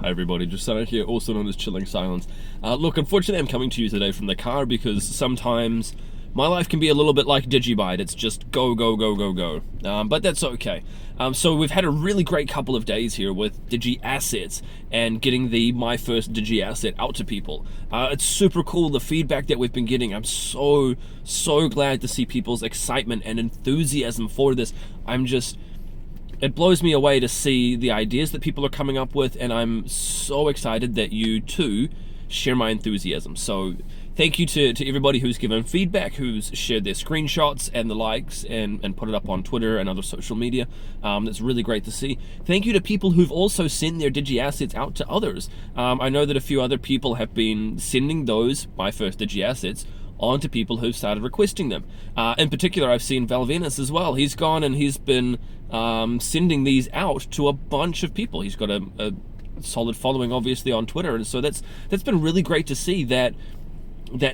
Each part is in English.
Hi everybody, just Sana here, also known as Chilling Silence. Look, unfortunately I'm coming to you today from the car because sometimes my life can be a little bit like DigiByte. It's just go, go, go, go, go. But that's okay. So we've had a really great couple of days here with DigiAssets and getting the My First DigiAsset out to people. It's super cool, the feedback that we've been getting. I'm so glad to see people's excitement and enthusiasm for this. It blows me away to see the ideas that people are coming up with, and I'm so excited that you too share my enthusiasm. So thank you to everybody who's given feedback, who's shared their screenshots and the likes and put it up on Twitter and other social media. That's really great to see. Thank you to people who've also sent their DigiAssets out to others. I know that a few other people have been sending those My First DigiAssets on to people who've started requesting them. In particular, I've seen Valvenus as well. He's gone and he's been sending these out to a bunch of people. He's got a solid following, obviously, on Twitter, and so that's been really great to see that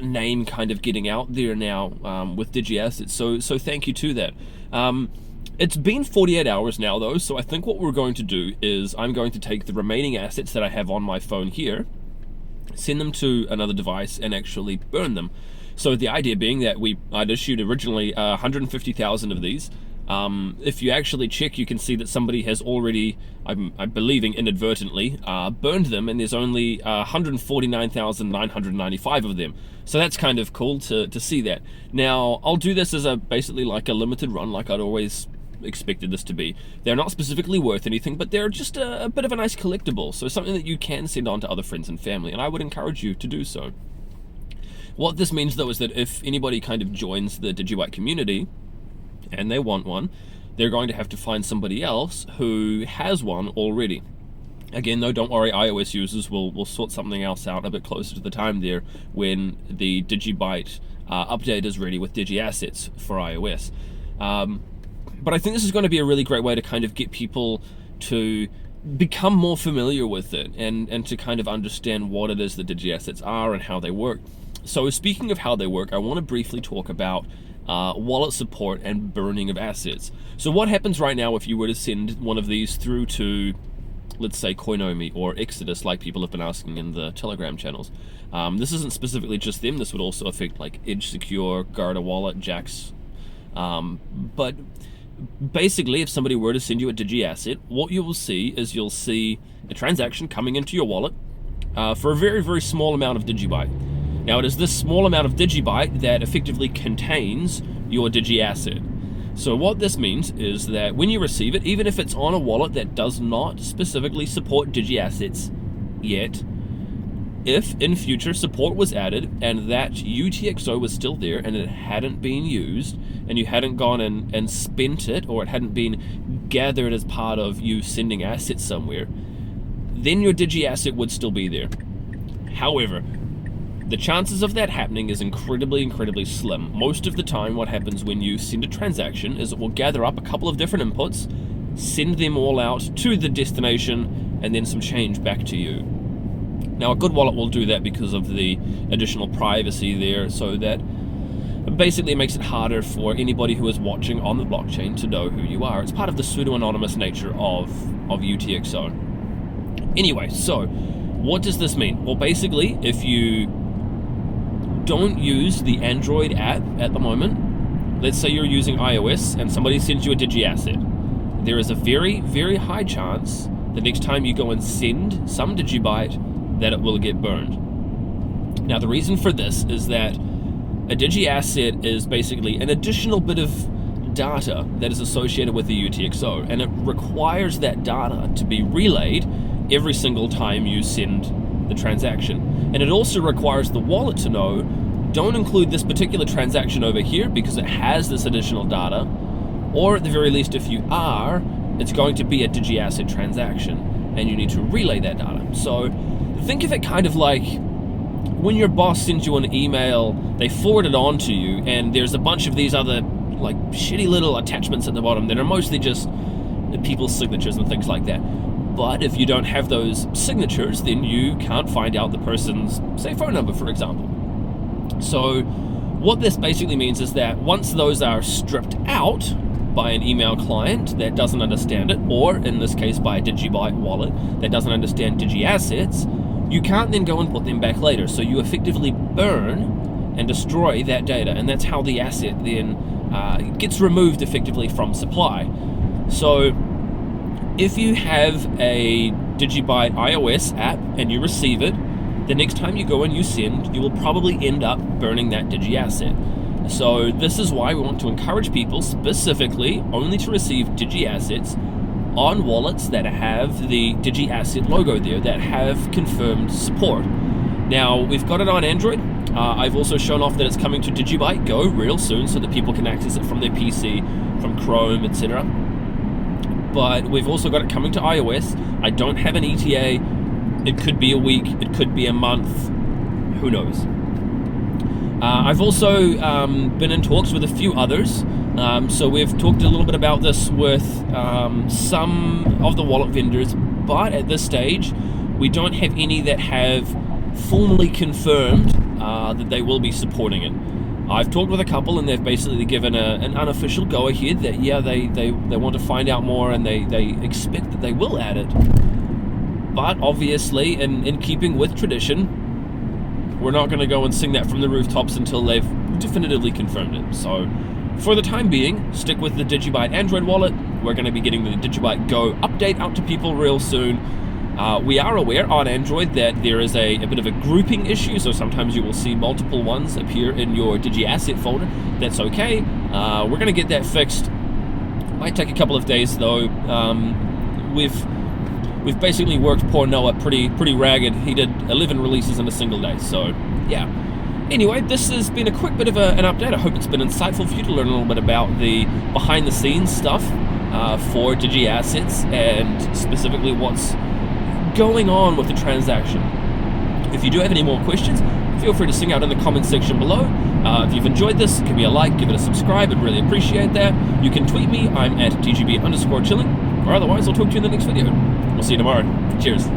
name kind of getting out there now with DigiAssets. So thank you to that. It's been 48 hours now, though, so I think what we're going to do is I'm going to take the remaining assets that I have on my phone here, send them to another device, and actually burn them. So the idea being that I'd issued originally 150,000 of these. If you actually check, you can see that somebody has already, I'm believing inadvertently, burned them, and there's only 149,995 of them. So that's kind of cool to see that. Now, I'll do this as basically like a limited run, like I'd always expected this to be. They're not specifically worth anything, but they're just a bit of a nice collectible, so something that you can send on to other friends and family, and I would encourage you to do so. What this means, though, is that if anybody kind of joins the DigiByte community and they want one, they're going to have to find somebody else who has one already. Again, though, don't worry, iOS users will sort something else out a bit closer to the time there when the DigiByte update is ready with DigiAssets for iOS. But I think this is going to be a really great way to kind of get people to become more familiar with it and to kind of understand what it is that DigiAssets are and how they work. So speaking of how they work, I want to briefly talk about wallet support and burning of assets. So what happens right now if you were to send one of these through to, let's say, Koinomi or Exodus, like people have been asking in the Telegram channels? This isn't specifically just them. This would also affect like Edge Secure, Garda Wallet, Jax. But basically, if somebody were to send you a DigiAsset, what you will see is you'll see a transaction coming into your wallet for a very, very small amount of DigiByte. Now, it is this small amount of DigiByte that effectively contains your DigiAsset. So what this means is that when you receive it, even if it's on a wallet that does not specifically support DigiAssets yet, if in future support was added and that UTXO was still there and it hadn't been used and you hadn't gone and spent it, or it hadn't been gathered as part of you sending assets somewhere, then your DigiAsset would still be there. However, the chances of that happening is incredibly slim. Most of the time, what happens when you send a transaction is it will gather up a couple of different inputs, send them all out to the destination, and then some change back to you. Now, a good wallet will do that because of the additional privacy there, so that basically it makes it harder for anybody who is watching on the blockchain to know who you are. It's part of the pseudo-anonymous nature of UTXO. Anyway, so what does this mean? Well, basically, if you don't use the Android app at the moment, let's say you're using iOS and somebody sends you a DigiAsset, there is a very, very high chance the next time you go and send some DigiByte that it will get burned. Now, the reason for this is that a DigiAsset is basically an additional bit of data that is associated with the UTXO, and it requires that data to be relayed every single time you send the transaction. And it also requires the wallet to know, don't include this particular transaction over here because it has this additional data, or at the very least, if you are, it's going to be a DigiAsset transaction and you need to relay that data. So think of it kind of like when your boss sends you an email, they forward it on to you, and there's a bunch of these other like shitty little attachments at the bottom that are mostly just people's signatures and things like that. But if you don't have those signatures, then you can't find out the person's, say, phone number, for example. So what this basically means is that once those are stripped out, by an email client that doesn't understand it, or in this case by a DigiByte wallet that doesn't understand DigiAssets, you can't then go and put them back later. So you effectively burn and destroy that data, and that's how the asset then gets removed effectively from supply. So if you have a DigiByte iOS app and you receive it, the next time you go and you send, you will probably end up burning that DigiAsset. So this is why we want to encourage people specifically only to receive DigiAssets on wallets that have the DigiAsset logo there, that have confirmed support. Now, we've got it on Android. I've also shown off that it's coming to DigiByte Go real soon so that people can access it from their PC, from Chrome, etc. But we've also got it coming to iOS. I don't have an ETA. It could be a week, it could be a month, who knows. I've also been in talks with a few others. So we've talked a little bit about this with some of the wallet vendors, but at this stage, we don't have any that have formally confirmed that they will be supporting it. I've talked with a couple, and they've basically given an unofficial go-ahead that, yeah, they want to find out more, and they expect that they will add it. But obviously, in keeping with tradition, we're not going to go and sing that from the rooftops until they've definitively confirmed it. So for the time being, stick with the DigiByte Android wallet. We're going to be getting the DigiByte Go update out to people real soon. We are aware on Android that there is a bit of a grouping issue, so sometimes you will see multiple ones appear in your DigiAsset folder. That's okay. We're going to get that fixed. Might take a couple of days though. We've basically worked poor Noah pretty ragged. He did 11 releases in a single day, so yeah. Anyway, this has been a quick bit of an update. I hope it's been insightful for you to learn a little bit about the behind-the-scenes stuff for DigiAssets, and specifically what's going on with the transaction. If you do have any more questions, feel free to sing out in the comments section below. If you've enjoyed this, give me a like, give it a subscribe, I'd really appreciate that. You can tweet me, I'm at DGB_chilling, or otherwise I'll talk to you in the next video. We'll see you tomorrow. Cheers.